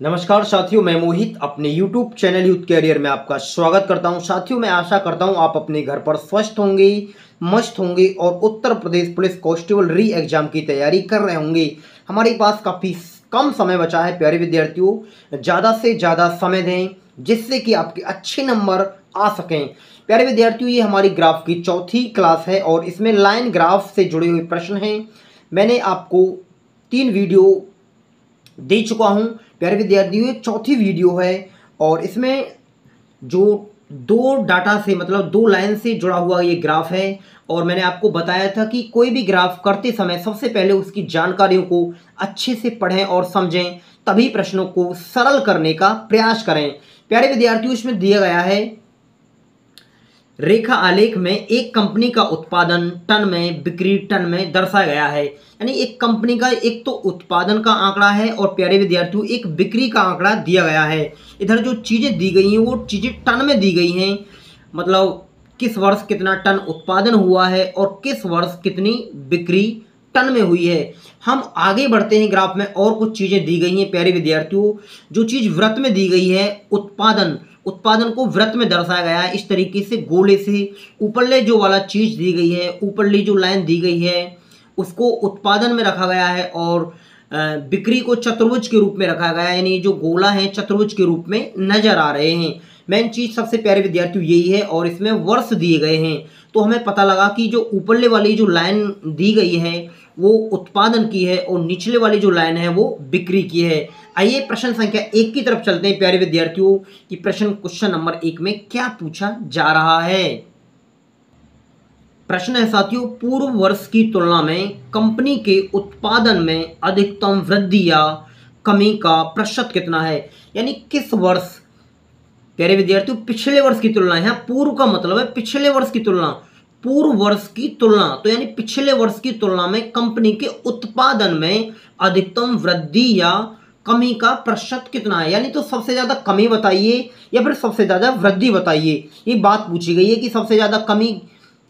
नमस्कार साथियों, मैं मोहित अपने YouTube चैनल यूथ कैरियर में आपका स्वागत करता हूं। साथियों, मैं आशा करता हूं आप अपने घर पर स्वस्थ होंगे, मस्त होंगे और उत्तर प्रदेश पुलिस कांस्टेबल री एग्जाम की तैयारी कर रहे होंगे। हमारे पास काफ़ी कम समय बचा है प्यारे विद्यार्थियों, ज़्यादा से ज़्यादा समय दें जिससे कि आपके अच्छे नंबर आ सकें। प्यारे विद्यार्थियों, ये हमारी ग्राफ की चौथी क्लास है और इसमें लाइन ग्राफ से जुड़े हुए प्रश्न हैं। मैंने आपको 3 वीडियो दे चुका हूं। प्यारे विद्यार्थियों, ये चौथी वीडियो है और इसमें जो 2 डाटा से मतलब 2 लाइन से जुड़ा हुआ ये ग्राफ है। और मैंने आपको बताया था कि कोई भी ग्राफ करते समय सबसे पहले उसकी जानकारियों को अच्छे से पढ़ें और समझें, तभी प्रश्नों को सरल करने का प्रयास करें। प्यारे विद्यार्थियों, इसमें दिया गया है रेखा आलेख में एक कंपनी का उत्पादन टन में, बिक्री टन में दर्शाया गया है। यानी एक कंपनी का एक तो उत्पादन का आंकड़ा है और प्यारे विद्यार्थियों एक बिक्री का आंकड़ा दिया गया है। इधर जो चीज़ें दी गई हैं वो चीज़ें टन में दी गई हैं, मतलब किस वर्ष कितना टन उत्पादन हुआ है और किस वर्ष कितनी बिक्री टन में हुई है। हम आगे बढ़ते हैं, ग्राफ में और कुछ चीज़ें दी गई हैं प्यारे विद्यार्थियों। जो चीज़ वृत्त में दी गई है उत्पादन को वृत्त में दर्शाया गया है। इस तरीके से गोले से ऊपरले जो वाला चीज़ दी गई है, ऊपरली जो लाइन दी गई है उसको उत्पादन में रखा गया है और बिक्री को चतुर्भुज के रूप में रखा गया है। यानी जो गोला है चतुर्भुज के रूप में नजर आ रहे हैं। मेन चीज़ सबसे प्यारे विद्यार्थियों यही है और इसमें वर्ष दिए गए हैं। तो हमें पता लगा कि जो ऊपरले वाली जो लाइन दी गई है वो उत्पादन की है और निचले वाली जो लाइन है वो बिक्री की है। आइए प्रश्न संख्या 1 की तरफ चलते हैं प्यारे विद्यार्थियों कि क्वेश्चन नंबर 1 में क्या पूछा जा रहा है। प्रश्न है साथियों, पूर्व वर्ष की तुलना में कंपनी के उत्पादन में अधिकतम वृद्धि या कमी का प्रतिशत कितना है। यानी किस वर्ष, प्यारे विद्यार्थियों पिछले वर्ष की तुलना है। पूर्व का मतलब है पिछले वर्ष की तुलना, पूर्व वर्ष की तुलना, तो यानी पिछले वर्ष की तुलना में कंपनी के उत्पादन में अधिकतम वृद्धि या कमी का प्रतिशत कितना है। यानी तो सबसे ज्यादा कमी बताइए या फिर सबसे ज्यादा वृद्धि बताइए। ये बात पूछी गई है कि सबसे ज्यादा कमी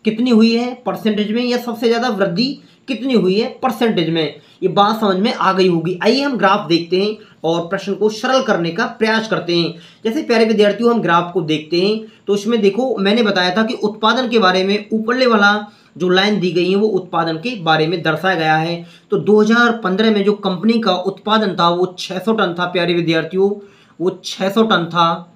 कितनी हुई है परसेंटेज में या सबसे ज्यादा वृद्धि कितनी हुई है परसेंटेज में। ये बात समझ में आ गई होगी। आइए हम ग्राफ देखते हैं और प्रश्न को सरल करने का प्रयास करते हैं। जैसे प्यारे विद्यार्थियों हम ग्राफ को देखते हैं तो इसमें देखो, मैंने बताया था कि उत्पादन के बारे में ऊपरले वाला जो लाइन दी गई है वो उत्पादन के बारे में दर्शाया गया है। तो 2015 में जो कंपनी का उत्पादन था वो 600 टन था प्यारे विद्यार्थियों, वो 600 टन था।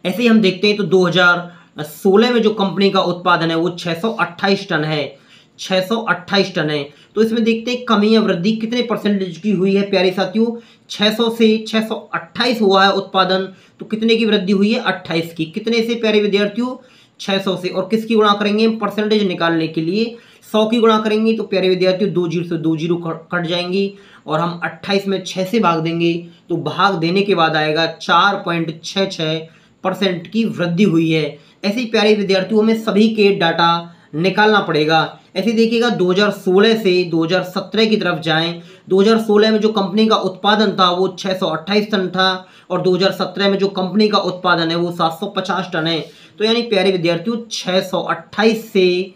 ऐसे ही हम देखते हैं तो 2016 में जो कंपनी का उत्पादन है वो 628 टन है, 628 टन है। तो इसमें देखते हैं कमी या वृद्धि कितने परसेंटेज की हुई है प्यारे साथियों। 600 से 628 हुआ है उत्पादन, तो कितने की वृद्धि हुई है 28 की। कितने से प्यारे विद्यार्थियों 600 से। और किसकी गुणा करेंगे परसेंटेज निकालने के लिए 100 की गुणा करेंगे तो प्यारे विद्यार्थियों 2 जीरो से 2 जीरो कट जाएंगी और हम 28 में 6 से भाग देंगे तो भाग देने के बाद आएगा 4.66% की वृद्धि हुई है। ऐसे ही प्यारे विद्यार्थियों में सभी के डाटा निकालना पड़ेगा। ऐसे देखिएगा 2016 से 2017 की तरफ जाएं। 2016 में जो कंपनी का उत्पादन था वो 628 टन था और 2017 में जो कंपनी का उत्पादन है वो 750 टन है। तो यानी प्यारे विद्यार्थियों 628 से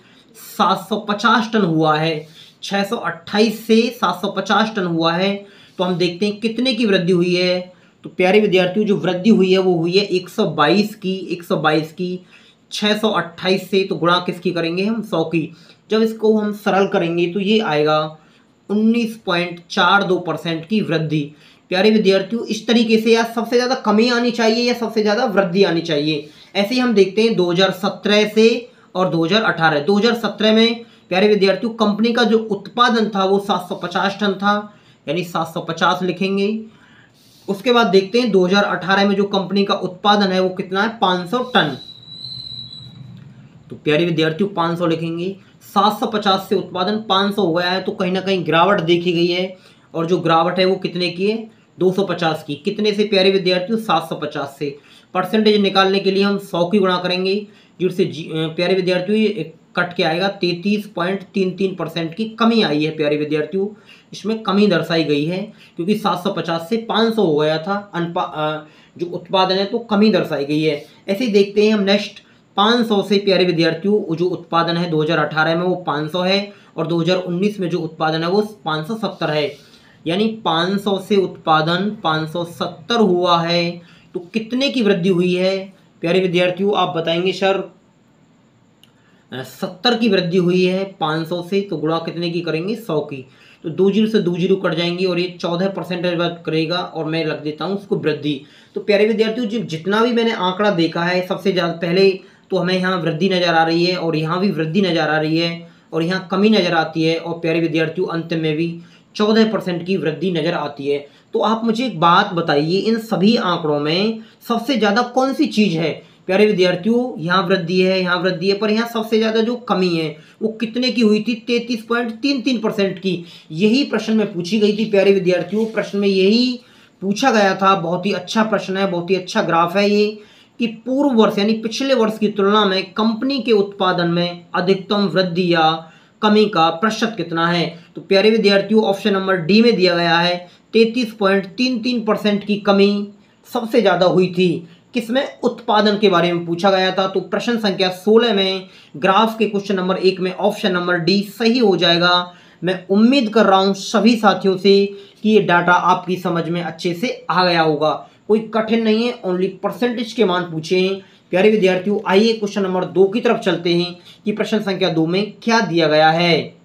750 टन हुआ है, 628 से 750 टन हुआ है। तो हम देखते हैं कितने की वृद्धि हुई है। तो प्यारे विद्यार्थियों जो वृद्धि हुई है वो हुई है 122 की, 122 की। 628 से तो गुणा किसकी करेंगे हम 100 की। जब इसको हम सरल करेंगे तो ये आएगा 19.42% की वृद्धि। प्यारे विद्यार्थियों इस तरीके से या सबसे ज़्यादा कमी आनी चाहिए या सबसे ज़्यादा वृद्धि आनी चाहिए। ऐसे ही हम देखते हैं 2017 से और 2018। 2017 में प्यारे विद्यार्थियों कंपनी का जो उत्पादन था वो 750 टन था, यानी 750 लिखेंगे। उसके बाद देखते हैं 2018 में जो कंपनी का उत्पादन है वो कितना है 500 टन। तो प्यारे विद्यार्थियों 500 लिखेंगे। 750 से उत्पादन 500 हो गया है तो कहीं ना कहीं गिरावट देखी गई है और जो गिरावट है वो कितने की है 250 की। कितने से प्यारे विद्यार्थियों 750 से। परसेंटेज निकालने के लिए हम 100 की गुणा करेंगे जिससे प्यारे विद्यार्थियों कट के आएगा 33.33% की कमी आई है प्यारे विद्यार्थियों। इसमें कमी दर्शाई गई है क्योंकि 750 से 500 हो गया था जो उत्पादन है, तो कमी दर्शाई गई है। ऐसे ही देखते हैं हम नेक्स्ट 500 से प्यारे विद्यार्थियों जो उत्पादन है 2018 में वो 500 है और 2019 में जो उत्पादन है वो 570 है। यानी 500 से उत्पादन 570 हुआ है, तो कितने की वृद्धि हुई है प्यारे विद्यार्थियों? आप बताएंगे सर 70 की वृद्धि हुई है 500 से, तो गुणा कितने की करेंगे? 100 की। तो 2 जीरो से 2 जीरो कट जाएंगी और ये 14% बात करेगा और मैं रख देता हूँ उसको वृद्धि। तो प्यारे विद्यार्थियों जितना भी मैंने आंकड़ा देखा है, सबसे ज़्यादा पहले तो हमें यहाँ वृद्धि नज़र आ रही है और यहाँ भी वृद्धि नज़र आ रही है और यहाँ कमी नज़र आती है और प्यारे विद्यार्थियों अंत में भी 14% की वृद्धि नज़र आती है। तो आप मुझे एक बात बताइए, इन सभी आंकड़ों में सबसे ज़्यादा कौन सी चीज़ है प्यारे विद्यार्थियों? यहाँ वृद्धि है, यहाँ वृद्धि है, पर यहाँ सबसे ज़्यादा जो कमी है वो कितने की हुई थी? 33.33% की। यही प्रश्न में पूछी गई थी प्यारे विद्यार्थियों, प्रश्न में यही पूछा गया था। बहुत ही अच्छा प्रश्न है, बहुत ही अच्छा ग्राफ है ये, कि पूर्व वर्ष यानी पिछले वर्ष की तुलना में कंपनी के उत्पादन में अधिकतम वृद्धि या कमी का प्रतिशत कितना है? तो प्यारे विद्यार्थियों ऑप्शन नंबर डी में दिया गया है 33.33% की कमी सबसे ज़्यादा हुई थी। किसमें? उत्पादन के बारे में पूछा गया था। तो प्रश्न संख्या 16 में ग्राफ के क्वेश्चन नंबर 1 में ऑप्शन नंबर डी सही हो जाएगा। मैं उम्मीद कर रहा हूं सभी साथियों से कि ये डाटा आपकी समझ में अच्छे से आ गया होगा। कोई कठिन नहीं है, ओनली परसेंटेज के मान पूछे हैं। प्यारे विद्यार्थियों आइए क्वेश्चन नंबर 2 की तरफ चलते हैं कि प्रश्न संख्या 2 में क्या दिया गया है।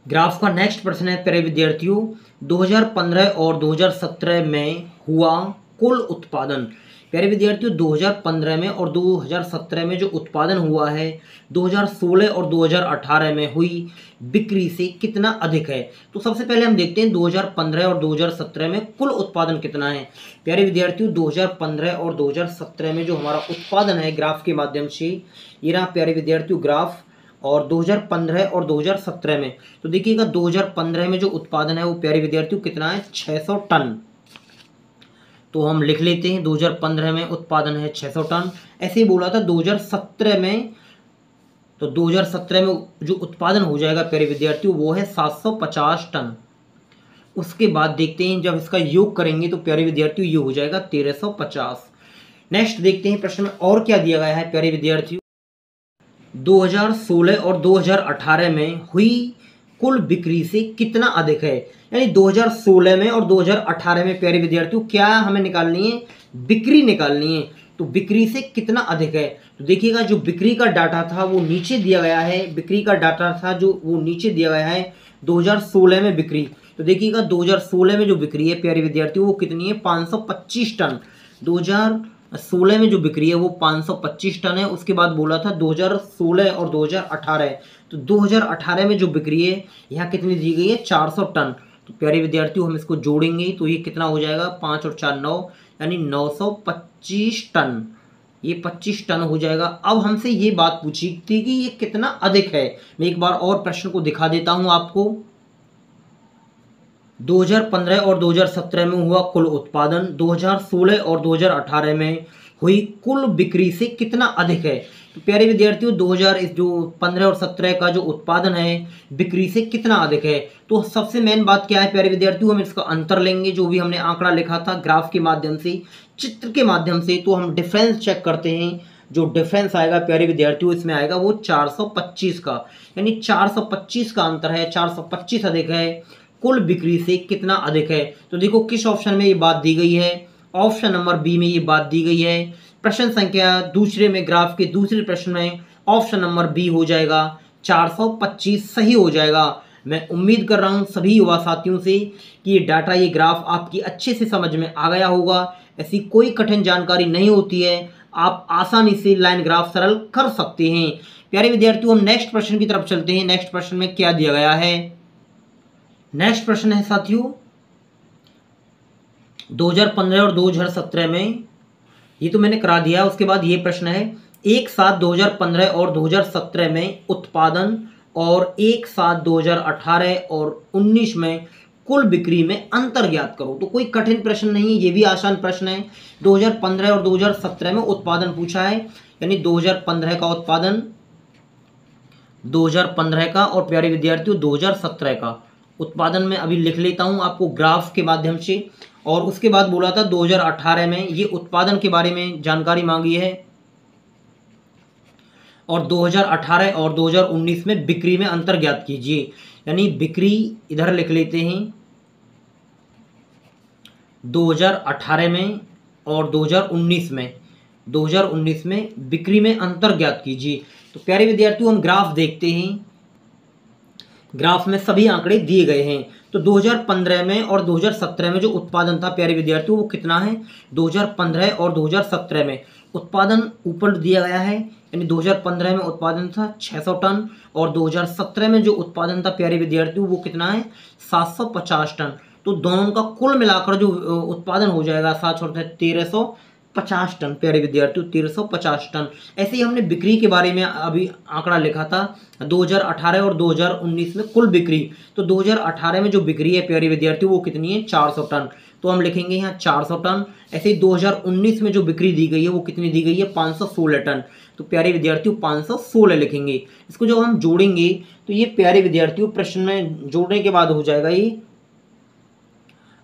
ग्राफ का नेक्स्ट प्रश्न है प्यारे विद्यार्थियों, 2015 और 2017 में हुआ कुल उत्पादन। प्यारे विद्यार्थियों 2015 में और 2017 में जो उत्पादन हुआ है 2016 और 2018 में हुई बिक्री से कितना अधिक है? तो सबसे पहले हम देखते हैं 2015 और 2017 में कुल उत्पादन कितना है। प्यारे विद्यार्थियों 2015 और 2017 में जो हमारा उत्पादन है ग्राफ के माध्यम से, ये रहा प्यारे विद्यार्थियों ग्राफ, और 2015 और 2017 में तो देखिएगा 2015 में जो उत्पादन है वो प्यारे विद्यार्थियों कितना है? 600 टन। तो हम लिख लेते हैं 2015 में उत्पादन है 600 टन। ऐसे ही बोला था 2017 में, तो 2017 में जो उत्पादन हो जाएगा प्यारे विद्यार्थियों वो है 750 टन। उसके बाद देखते हैं जब इसका योग करेंगे तो प्यारे विद्यार्थियों ये हो जाएगा 1350। नेक्स्ट देखते हैं प्रश्न में और क्या दिया गया है प्यारे विद्यार्थियों। 2016 और 2018 में हुई कुल बिक्री से कितना अधिक है? यानी 2016 में और 2018 में प्यारे विद्यार्थियों क्या हमें निकालनी है? बिक्री निकालनी है। तो बिक्री से कितना अधिक है? तो देखिएगा जो बिक्री का डाटा था वो नीचे दिया गया है, बिक्री का डाटा था जो वो नीचे दिया गया है 2016 में बिक्री। तो देखिएगा 2016 में जो बिक्री है प्यारे विद्यार्थियों वो कितनी है? 525 टन। 2016 में जो बिक्री है वो 525 टन है। उसके बाद बोला था 2016 और 2018, तो 2018 में जो बिक्री है यहाँ कितनी दी गई है? 400 टन। तो प्यारे विद्यार्थियों हम इसको जोड़ेंगे तो ये कितना हो जाएगा? 5 और 4 9, यानी 925 टन। ये 25 टन हो जाएगा। अब हमसे ये बात पूछी थी कि ये कितना अधिक है। मैं एक बार और प्रश्न को दिखा देता हूँ आपको। 2015 और 2017 में हुआ कुल उत्पादन 2016 और 2018 में हुई कुल बिक्री से कितना अधिक है? तो प्यारे विद्यार्थियों 2015 और 17 का जो उत्पादन है बिक्री से कितना अधिक है? तो सबसे मेन बात क्या है प्यारे विद्यार्थियों, हम इसका अंतर लेंगे जो भी हमने आंकड़ा लिखा था ग्राफ के माध्यम से, चित्र के माध्यम से। तो हम डिफरेंस चेक करते हैं। जो डिफरेंस आएगा प्यारे विद्यार्थियों इसमें आएगा वो 425 का, यानी 425 का अंतर है, 425 अधिक है। कुल बिक्री से कितना अधिक है? तो देखो किस ऑप्शन में ये बात दी गई है? ऑप्शन नंबर बी में ये बात दी गई है। प्रश्न संख्या दूसरे में ग्राफ के दूसरे प्रश्न में ऑप्शन नंबर बी हो जाएगा, 425 सही हो जाएगा। मैं उम्मीद कर रहा हूँ सभी युवा साथियों से कि ये डाटा, ये ग्राफ आपकी अच्छे से समझ में आ गया होगा। ऐसी कोई कठिन जानकारी नहीं होती है, आप आसानी से लाइन ग्राफ सरल कर सकते हैं। प्यारे विद्यार्थियों हम नेक्स्ट प्रश्न की तरफ चलते हैं। नेक्स्ट प्रश्न में क्या दिया गया है? नेक्स्ट प्रश्न है साथियों 2015 और 2017 में, ये तो मैंने करा दिया। उसके बाद ये प्रश्न है एक साथ 2015 और 2017 में उत्पादन और एक साथ 2018 और 19 में कुल बिक्री में अंतर ज्ञात करो। तो कोई कठिन प्रश्न नहीं है, ये भी आसान प्रश्न है। 2015 और 2017 में उत्पादन पूछा है, यानी 2015 का उत्पादन 2015 का और प्यारे विद्यार्थियों 2017 का उत्पादन में अभी लिख लेता हूं आपको ग्राफ के माध्यम से। और उसके बाद बोला था 2018 में ये उत्पादन के बारे में जानकारी मांगी है और 2018 और 2019 में बिक्री में अंतर ज्ञात कीजिए। यानी बिक्री इधर लिख लेते हैं 2018 में और 2019 में बिक्री में अंतर ज्ञात कीजिए। तो प्यारे विद्यार्थियों हम ग्राफ देखते हैं, ग्राफ में सभी आंकड़े दिए गए हैं। तो 2015 में और 2017 में जो उत्पादन था प्यारे विद्यार्थियों वो कितना है, 2015 और 2017 में उत्पादन ऊपर दिया गया है। यानी 2015 में उत्पादन था 600 टन और 2017 में जो उत्पादन था प्यारे विद्यार्थियों वो कितना है, 750 टन। तो दोनों का कुल मिलाकर जो उत्पादन हो जाएगा 1350 टन प्यारे विद्यार्थियों, 1350 टन। ऐसे ही हमने बिक्री के बारे में अभी आंकड़ा लिखा था 2018 और 2019 में कुल बिक्री। तो 2018 में जो बिक्री है प्यारे विद्यार्थियों वो कितनी है, 400 टन। तो हम लिखेंगे यहाँ 400 टन। ऐसे ही 2019 में जो बिक्री दी गई है वो कितनी दी गई है, 516 टन। तो प्यारे विद्यार्थियों 516 लिखेंगे। इसको जब हम जोड़ेंगे तो ये प्यारे विद्यार्थियों प्रश्न में जोड़ने के बाद हो जाएगा ये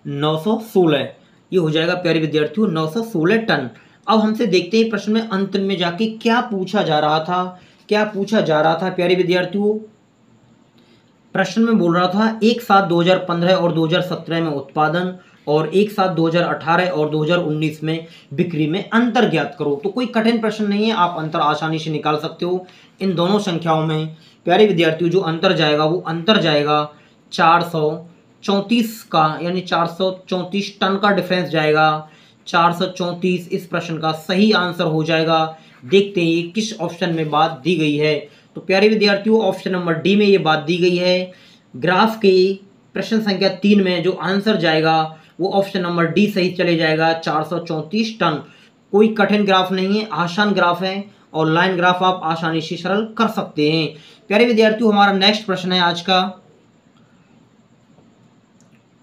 916, ये हो जाएगा प्यारे विद्यार्थियों 916 टन। अब हमसे देखते हैं प्रश्न में अंत में जाके क्या पूछा जा रहा था, क्या पूछा जा रहा था प्यारे विद्यार्थियों। प्रश्न में बोल रहा था एक साथ 2015 और 2017 में उत्पादन और एक साथ 2018 और 2019 में बिक्री में अंतर ज्ञात करो। तो कोई कठिन प्रश्न नहीं है, आप अंतर आसानी से निकाल सकते हो इन दोनों संख्याओं में। प्यारे विद्यार्थियों जो अंतर जाएगा वो अंतर जाएगा 434 का, यानी 434 टन का डिफरेंस जाएगा। 434 इस प्रश्न का सही आंसर हो जाएगा। देखते हैं ये किस ऑप्शन में बात दी गई है। तो प्यारे विद्यार्थियों ऑप्शन नंबर डी में ये बात दी गई है। ग्राफ के प्रश्न संख्या 3 में जो आंसर जाएगा वो ऑप्शन नंबर डी सही चले जाएगा, 434 टन। कोई कठिन ग्राफ नहीं है, आसान ग्राफ है और लाइन ग्राफ आप आसानी से सरल कर सकते हैं। प्यारे विद्यार्थियों हमारा नेक्स्ट प्रश्न है आज का,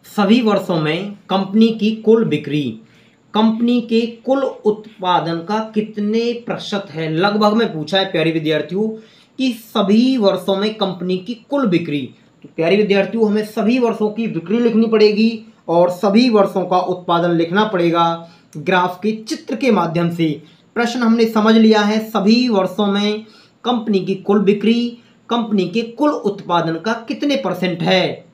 सभी वर्षों में कंपनी की कुल बिक्री कंपनी के कुल उत्पादन का कितने प्रतिशत है। लगभग में पूछा है प्यारे विद्यार्थियों कि सभी वर्षों में कंपनी की कुल बिक्री। तो प्यारे विद्यार्थियों हमें सभी वर्षों की बिक्री लिखनी पड़ेगी और सभी वर्षों का उत्पादन लिखना पड़ेगा ग्राफ के चित्र के माध्यम से। प्रश्न हमने समझ लिया है, सभी वर्षों में कंपनी की कुल बिक्री कंपनी के कुल उत्पादन का कितने परसेंट है।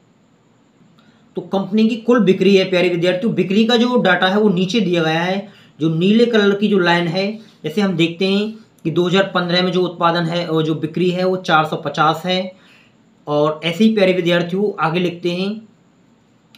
तो कंपनी की कुल बिक्री है प्यारे विद्यार्थियों, बिक्री का जो डाटा है वो नीचे दिया गया है, जो नीले कलर की जो लाइन है। जैसे हम देखते हैं कि 2015 में जो उत्पादन है और जो बिक्री है वो 450 है। और ऐसे ही प्यारे विद्यार्थियों आगे लिखते हैं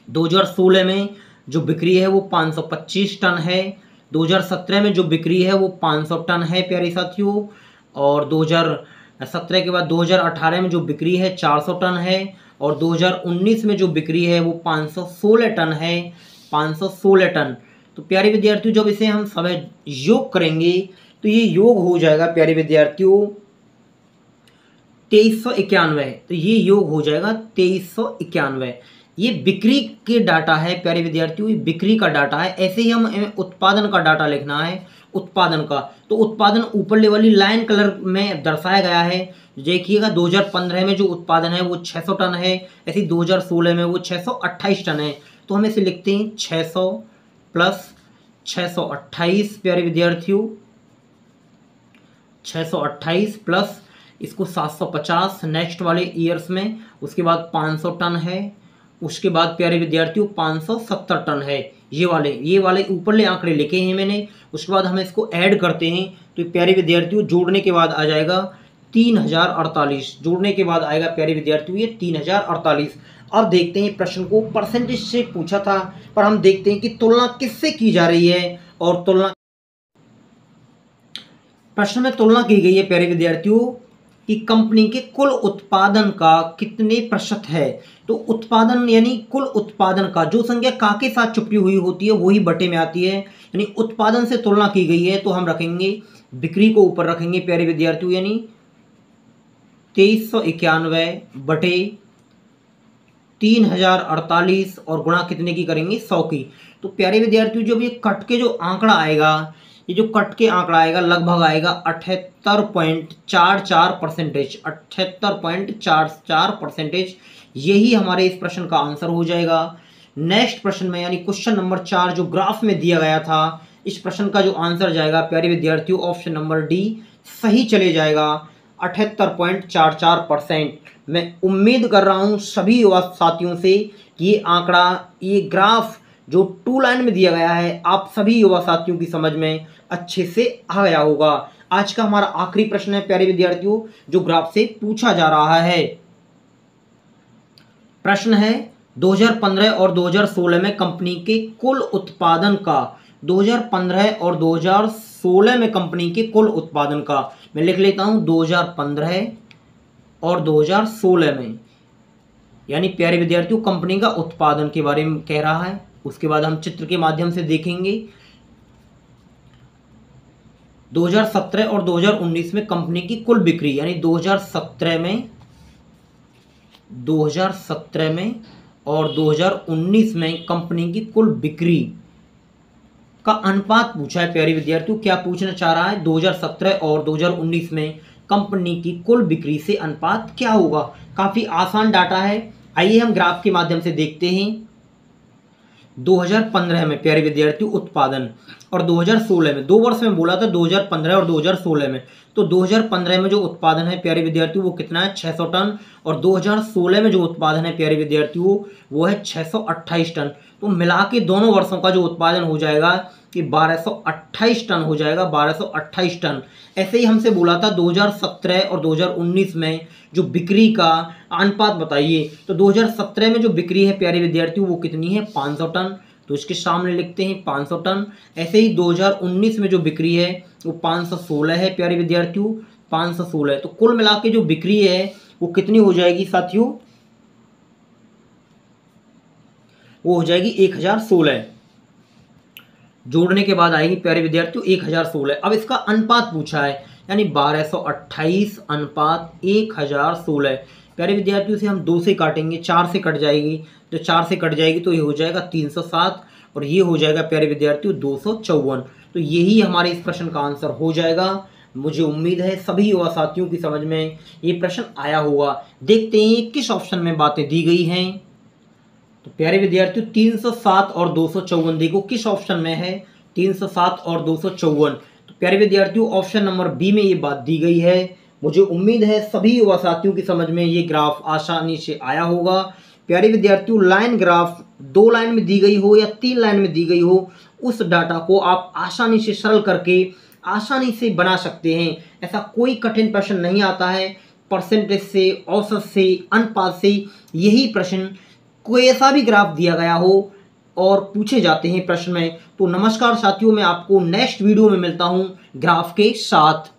2016 में जो बिक्री है वो 525 टन है। 2017 में जो बिक्री है वो 500 टन है प्यारे साथियों। और 2017 के बाद 2018 में जो बिक्री है 400 टन है और 2019 में जो बिक्री है वो 516 टन है, 516 टन। तो प्यारे विद्यार्थियों जब इसे हम सब योग करेंगे तो ये योग हो जाएगा प्यारे विद्यार्थियों 2391। तो ये योग हो जाएगा 2391। ये बिक्री के डाटा है प्यारे विद्यार्थियों, ये बिक्री का डाटा है। ऐसे ही हम उत्पादन का डाटा लिखना है, उत्पादन का। तो उत्पादन ऊपर वाली लाइन कलर में दर्शाया गया है। देखिएगा 2015 में जो उत्पादन है वो 600 टन है, ऐसे ही 2016 में वो 628 टन है। तो हम इसे लिखते हैं 600 प्लस 628 प्यारे विद्यार्थियों, 628 प्लस इसको 750 नेक्स्ट वाले ईयर्स में, उसके बाद 500 टन है, उसके बाद प्यारे विद्यार्थियों 570 टन है। ये वाले ऊपरले आंकड़े लिखे हैं मैंने। उसके बाद हम इसको ऐड करते हैं तो प्यारे विद्यार्थियों जोड़ने के बाद आ जाएगा 3048। जोड़ने के बाद आएगा प्यारे विद्यार्थियों ये 3048। अब देखते हैं प्रश्न को परसेंटेज से पूछा था, पर हम देखते हैं कि तुलना किससे की जा रही है। और तुलना प्रश्न में तुलना की गई है प्यारे विद्यार्थियों कि कंपनी के कुल उत्पादन का कितने प्रतिशत है। तो उत्पादन यानी कुल उत्पादन का जो संख्या का के साथ छुपी हुई होती है वही बटे में आती है, यानी उत्पादन से तुलना की गई है। तो हम रखेंगे बिक्री को ऊपर रखेंगे प्यारे विद्यार्थियों, यानी 2391 बटे 3048 और गुणा कितने की करेंगे, 100 की। तो प्यारे विद्यार्थियों जब ये कट के जो आंकड़ा आएगा, ये जो कट के आंकड़ा आएगा लगभग आएगा 78.44%, 78.44%। यही हमारे इस प्रश्न का आंसर हो जाएगा। नेक्स्ट प्रश्न में यानी क्वेश्चन नंबर 4 जो ग्राफ में दिया गया था, इस प्रश्न का जो आंसर जाएगा प्यारे विद्यार्थियों ऑप्शन नंबर डी सही चले जाएगा। 78.44%। मैं उम्मीद कर रहा हूँ सभी युवा साथियों से कि ये आंकड़ा, ये ग्राफ जो 2 लाइन में दिया गया है, आप सभी युवा साथियों की समझ में अच्छे से आ गया होगा। आज का हमारा आखिरी प्रश्न है प्यारे विद्यार्थियों, जो ग्राफ से पूछा जा रहा है। प्रश्न है 2015 और 2016 में कंपनी के कुल उत्पादन का, 2015 और 2016 में कंपनी के कुल उत्पादन का, मैं लिख लेता हूं 2015 और 2016 में, यानी प्यारे विद्यार्थियों कंपनी का उत्पादन के बारे में कह रहा है। उसके बाद हम चित्र के माध्यम से देखेंगे 2017 और 2019 में कंपनी की कुल बिक्री, यानी 2017 में और 2019 में कंपनी की कुल बिक्री का अनुपात पूछा है। प्यारे विद्यार्थियों क्या पूछना चाह रहा है, 2017 और 2019 में कंपनी की कुल बिक्री से अनुपात क्या होगा। काफ़ी आसान डाटा है, आइए हम ग्राफ के माध्यम से देखते हैं। 2015 में प्यारे विद्यार्थियों उत्पादन और 2016 में, 2 वर्ष में बोला था 2015 और 2016 में, तो 2015 में जो उत्पादन है प्यारे विद्यार्थियों वो कितना है 600 टन, और 2016 में जो उत्पादन है प्यारे विद्यार्थियों वो है 628 टन। तो मिला के दोनों वर्षों का जो उत्पादन हो जाएगा कि 1228 टन हो जाएगा, 1228 टन। ऐसे ही हमसे बोला था 2017 और 2019 में जो बिक्री का अनुपात बताइए, तो 2017 में जो बिक्री है प्यारे विद्यार्थियों वो कितनी है 500 टन, तो इसके सामने लिखते हैं 500 टन। ऐसे ही 2019 में जो बिक्री है वो 516 है प्यारे विद्यार्थियों, 516। तो कुल मिला के जो बिक्री है वो कितनी हो जाएगी साथियों, वो हो जाएगी 1016। जोड़ने के बाद आएगी प्यारे विद्यार्थियों 1016। अब इसका अनुपात पूछा है, यानी 1228 अनुपात 1016। प्यारे विद्यार्थियों से हम 2 से काटेंगे, 4 से कट जाएगी, तो 4 से कट जाएगी तो ये हो जाएगा 307 और ये हो जाएगा प्यारे विद्यार्थियों 254। तो यही हमारे इस प्रश्न का आंसर हो जाएगा। मुझे उम्मीद है सभी युवा साथियों की समझ में ये प्रश्न आया होगा। देखते हैं किस ऑप्शन में बातें दी गई हैं। तो प्यारे विद्यार्थियों 307 और 254 देखो किस ऑप्शन में है, 307 और 254। तो प्यारे विद्यार्थियों ऑप्शन नंबर बी में ये बात दी गई है। मुझे उम्मीद है सभी युवा साथियों की समझ में ये ग्राफ आसानी से आया होगा। प्यारे विद्यार्थियों लाइन ग्राफ 2 लाइन में दी गई हो या 3 लाइन में दी गई हो, उस डाटा को आप आसानी से सरल करके आसानी से बना सकते हैं। ऐसा कोई कठिन प्रश्न नहीं आता है। परसेंटेज से, औसत से, अनुपात से यही प्रश्न, कोई ऐसा भी ग्राफ दिया गया हो और पूछे जाते हैं प्रश्न में। तो नमस्कार साथियों, मैं आपको नेक्स्ट वीडियो में मिलता हूं ग्राफ के साथ।